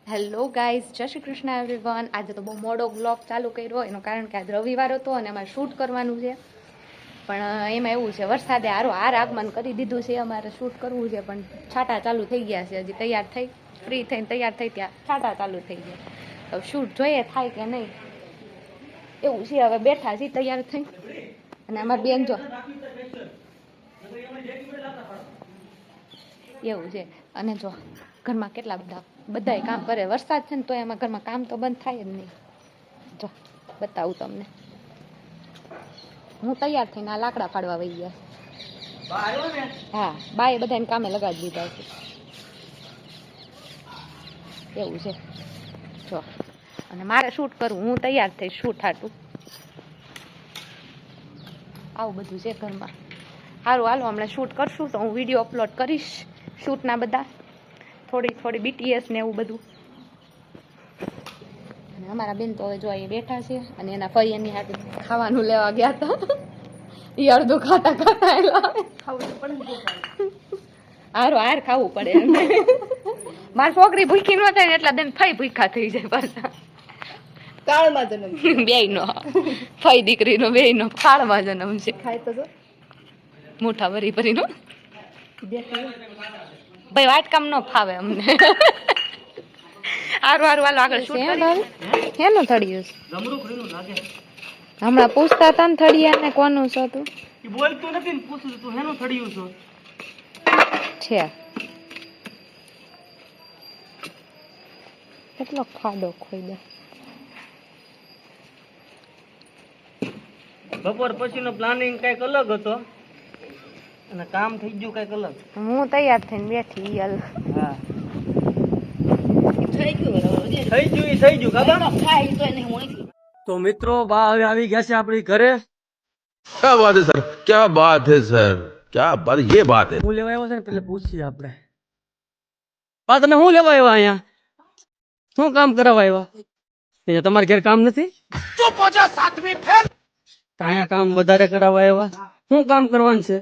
Hello guys, જય Shri Krishna everyone. આજે તો બહુ મોડો બ્લોગ ચાલુ કર્યો, એનું કારણ કે આજ રવિવાર હતો અને અમારે શૂટ કરવાનું છે. પણ એમાં એવું છે, વરસાદે આગમન કરી દીધું છે. અમારે શૂટ કરવું છે પણ છાંટા ચાલુ થઈ ગયા છે. હજી તૈયાર થઈ, ફ્રી થઈને તૈયાર થઈ ત્યાં છાંટા ચાલુ થઈ ગયા. તો શૂટ જોઈએ થાય કે નહીં એવું છે. હવે બેઠા છીએ તૈયાર થઈ, અને અમારી બેન જો એવું છે. અને જો ઘરમાં કેટલા બધાય કામ કરે. વરસાદ છે ને તો એમાં ઘરમાં કામ તો બંધ થાય જ નહીં. જો બતાવું તમને, હું તૈયાર થઈને આ લાકડા ફાડવા વહી ગયા. હા, બાએ બધાને કામે લગાડી દીધા છે. એવું છે. જો, અને મારે શૂટ કરવું, હું તૈયાર થઈ શૂટ હાટું. આવું બધું છે ઘરમાં. સારું, હાલો હમણાં શૂટ કરશું તો હું વિડીયો અપલોડ કરીશ શૂટના બધા, થોડી બીટીએસ ને એવું બધું. અને અમારા બેન તો હવે જો એ બેઠા છે, અને એના ફઈ એની હાથે ખાવાનું લેવા ગયા હતા. એ અડધું ખાતા એલા ખાવું તો પડે, હાર ખાવું પડે. મારી છોકરી ભૂખી ન થાય ને એટલા બેન ફઈ ભૂખા થઈ જાય પાછા. કાળમાં જન્મ બે નો ફઈ દીકરીનો બે નો કાળમાં જન્મ છે. ખાય તો મોટા વરી ભરીનો ભાઈ વાટકામ ન ફાવે અમને. હારું હાલો આગળ શૂટ કરી. હેનું થડિયું હમણાં પૂછતા હતા ને થડિયા ને કોનું છે તું બોલતું નથી ને પૂછું તું હેનું થડિયું છે. કેટલો ખાડો ખોઈ દે. બપોર પછીનો પ્લાનિંગ કઈક અલગ હતો અને કામ થઈ ગયું કઈક અલગ. હું તૈયાર થઈને બેઠી યાર. હા, થઈ ગયું કાકા. તો મિત્રો બા હવે આવી ગયા છે આપણી ઘરે. क्या बात है सर, क्या बात है सर, क्या बात, ये बात है. હું લેવા આવ્યો છે ને પેલે પૂછીએ આપણે. બા તમે શું લેવા આવ્યા અહીંયા? શું કામ કરાવવા આવ્યા? અહીંયા તમારે ઘેર કામ નથી? અહીંયા કામ વધારે કરાવવા આવ્યા. શું કામ કરવાનું છે?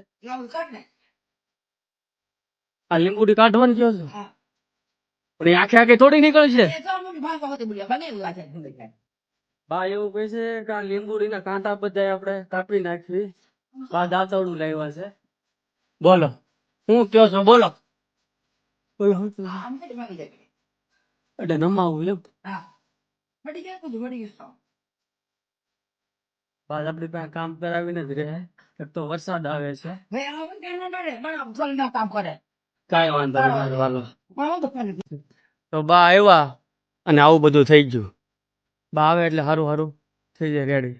આ લીંબુડી કાઢવાની કયો છો? પણ એ આખે થોડી નીકળશે. બા એવું કહે છે કે આ લીંબુડીના કાંટા બધા આપણે કાપી નાખવી. બા દાંતરડું લાવ્યા છે. બોલો શું કયો છો? બોલો. એટલે નમાવું એમ. બાદ આપડી પાસે કામ કરાવીને જ રહે. એક તો વરસાદ આવે છે. કાંઈ વાંધો નહીં વાલો. તો બા આવ્યા અને આવું બધું થઈ ગયું. બા આવે એટલે હારું થઈ જાય રેડી.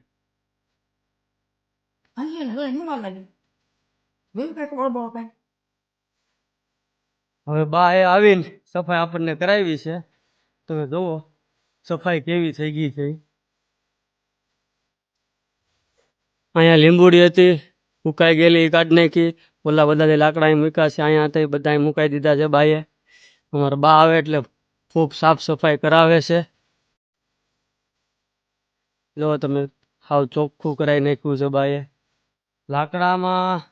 હવે બા એ આવીને સફાઈ આપણને કરાવી છે. તમે જુઓ સફાઈ કેવી થઈ ગઈ છે. અહીંયા લીંબુડી હતી મુકાઈ ગયેલી, કાઢી નાખી. ઓલા બધા જે લાકડા મૂક્યા છે અહીંયા હતા એ બધા મુકાઈ દીધા છે બાએ. અમારા બા આવે એટલે ખૂબ સાફ સફાઈ કરાવે છે. જો તમે હાવ ચોખ્ખું કરાવી નાખ્યું છે બાએ. લાકડામાં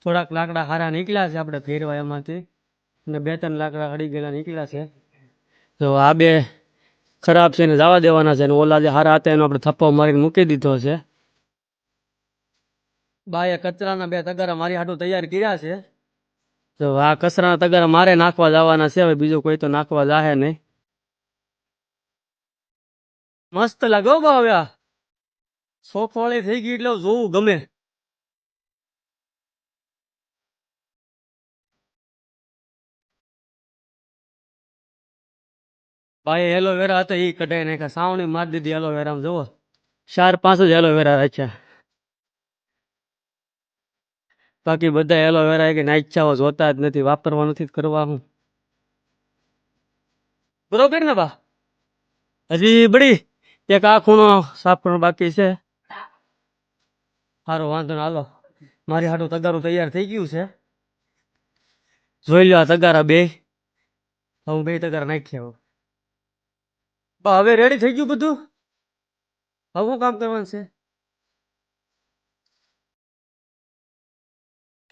થોડાક લાકડા હારા નીકળ્યા છે આપણે ફેરવા એમાંથી, અને 2-3 લાકડા હળી ગયેલા નીકળ્યા છે. તો આ બે ખરાબ છે ને જવા દેવાના છે, અને ઓલા જે હારા હતા એનો આપણે થપ્પો મારીને મૂકી દીધો છે. બાએ કચરાના 2 તગારા મારી હાટું તૈયાર કર્યા છે. તો આ કચરાના તગારા મારે નાખવા જવાના છે. હવે બીજું કોઈ તો નાખવા જાહે નહીં. મસ્ત લાગો બા. હવે આ સોખવાળી થઈ ગઈ એટલે જોવું ગમે. ભાઈ એલોવેરા હતા એ કઢાઈ નાખ્યા. સાવણી મારી દીધી એલોવેરા. જુઓ 4-5 જ એલોવેરા રાખ્યા. બાકી બધા એલોવેરા કે નાખ્યા જોતા જ નથી, વાપરવા નથી કરવાનું. બરોબર ને બા? હજી બળી એક આ ખૂણો સાફ કરવાનો બાકી છે. સારો વાંધો ને હાલો. મારી હાટું તગારું તૈયાર થઈ ગયું છે. જોઈ લો આ તગારા બે. હું 2 તગારા નાખ્યા. બા હવે રેડી થઈ ગયું બધું. હવે શું કામ કરવાનું છે?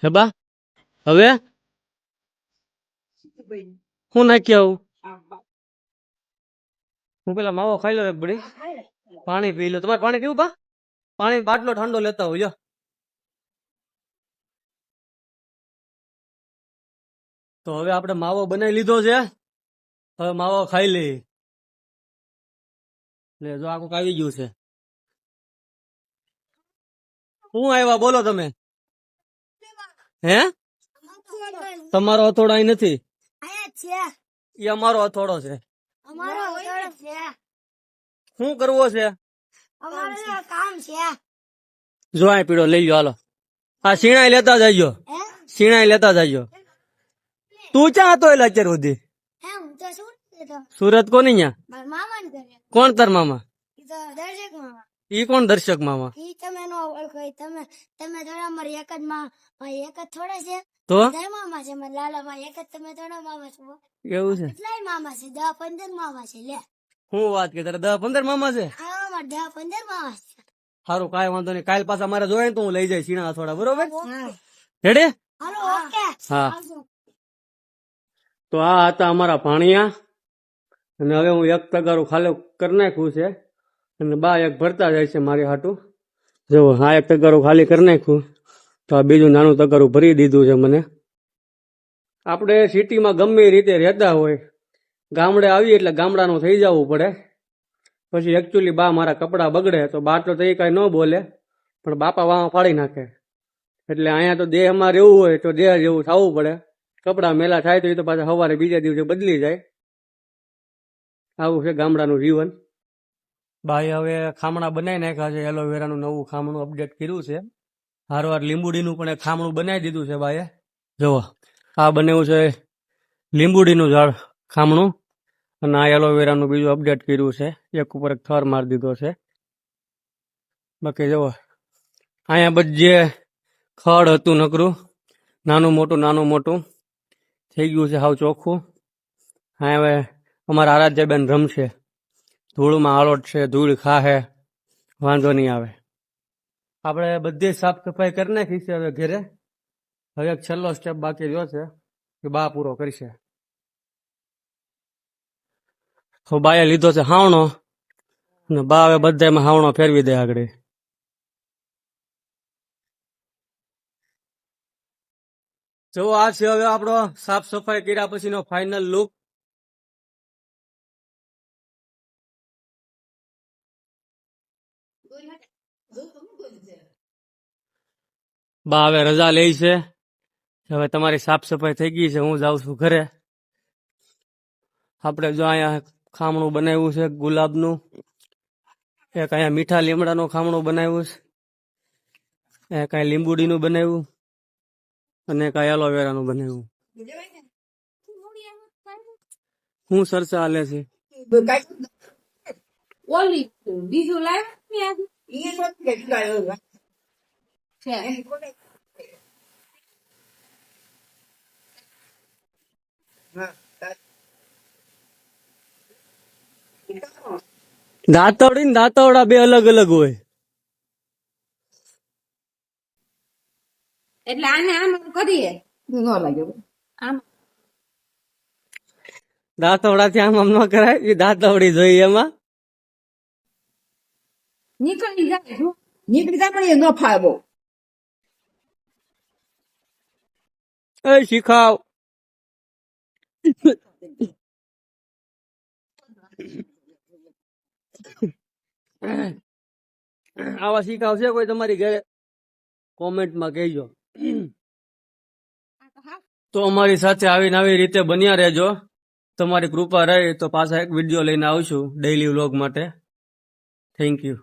હે બા હવે શું નાખી આવું? હું પેલા માવો ખાઈ લો એક બડી, પાણી પી લો. તમારે પાણી પીવું પા? પાણી બાટલો ઠંડો લેતા હોય. તો હવે આપણે માવો બનાવી લીધો છે, હવે માવો ખાઈ લઈએ. લે જો આખું આવી ગયું છે. શું આવ્યા બોલો તમે? હે તમારો હથોડો અહીં નથી, એ અમારો હથોડો છે. શું કરવો છે? જો આ પીડો લઈ લો, હાલો. આ શીણાઈ લેતા જજો, શીણાઈ લેતા જજો. તું ક્યાં હતો એટલે અત્યાર સુધી? સુરત કોની ન્યા? કોણ તાર મામા? ઈ કોણ દર્શક મામા? તો એવું છે? હું વાત કે તારે 10-15 મામા છે? સારું, કાંઈ વાંધો નહીં. કાલ પાછા મારે જોઈએ ને તો હું લઈ જાય સીણા હથોડા, બરોબર? રેડી? હા. તો આ હતા અમારા ભાણિયા, અને હવે હું એક તગારું ખાલી કરી નાખ્યું છે, અને બા એક ભરતા જાય છે મારી હાટું. જો આ એક તગારું ખાલી કરી નાખ્યું, તો આ બીજું નાનું તગારું ભરી દીધું છે મને. આપણે સિટીમાં ગમે એ રીતે રહેતા હોય, ગામડે આવીએ એટલે ગામડાનું થઈ જવું પડે. પછી એકચ્યુઅલી બા મારા કપડાં બગડે તો બા તો એ કાંઈ ન બોલે, પણ બાપા વાહ પાડી નાખે. એટલે અહીંયા તો દેહમાં રહેવું હોય તો દેહ જેવું થવું પડે. કપડાં મેલા થાય તો એ તો પાછા સવારે બીજા દિવસે બદલી જાય. આવું છે ગામડાનું જીવન. બાએ હવે ખામણા બનાવી નાખ્યા છે, એલોવેરાનું નવું ખામણું અપડેટ કર્યું છે. હારવાર લીંબુડીનું પણ એક ખામણું બનાવી દીધું છે બાએ. જુઓ આ બનાવ્યું છે લીંબુડીનું ઝાડ ખામણું, અને આ એલોવેરાનું બીજું અપડેટ કર્યું છે. એક ઉપર એક થર મારી દીધો છે. બાકી જુઓ અહીંયા બધે ખડ હતું નકરું, નાનું મોટું થઈ ગયું છે હાવ ચોખ્ખું. હા હવે અમારા આરાધ્યાબેન રમશે, ધૂળમાં આલોટ છે, ધૂળ ખાહે, વાંધો નહીં આવે. આપણે બધી સાફ સફાઈ કરી નાખી છે હવે ઘરે. હવે એક છેલ્લો સ્ટેપ બાકી રહ્યો છે કે બા પૂરો કરશે. તો બાએ લીધો છે હાવણો, અને બા હવે બધામાં હાવણો ફેરવી દે આગળ. જો આ છે હવે આપણો સાફ સફાઈ કર્યા પછીનો ફાઇનલ લુક. બા હવે રજા લે છે, હવે તમારી સાફ સફાઈ થઈ ગઈ છે, હું જાઉં છું ઘરે. આપણે જો અહીંયા ખામણું બનાવ્યું છે ગુલાબનું, એક અહીંયા મીઠા લીમડાનું ખામણું બનાવ્યું છે, એક અહીંયા લીંબુડીનું બનાવ્યું, અને એક એલોવેરાનું બનાવ્યું. હું સરસા હાલે છે? દાંતવડી ને દાંતવડા બે અલગ અલગ હોય. એટલે આને આમ કરીએ ન લાગે આમ. દાંતવડા થી આમ ન કરાય, એ દાંતવડી જોઈએ એમાં. નીકળી જાય પણ એ ન ફાવે બહુ. એ શીખાવ. આવા શીખાવ છે કોઈ તમારી ઘરે? કોમેન્ટમાં કહેજો. તો અમારી સાથે આવીને આવી રીતે બન્યા રહેજો. તમારી કૃપા રહે તો પાછા એક વિડીયો લઈને આવશું ડેઈલી વ્લોગ માટે. Thank you.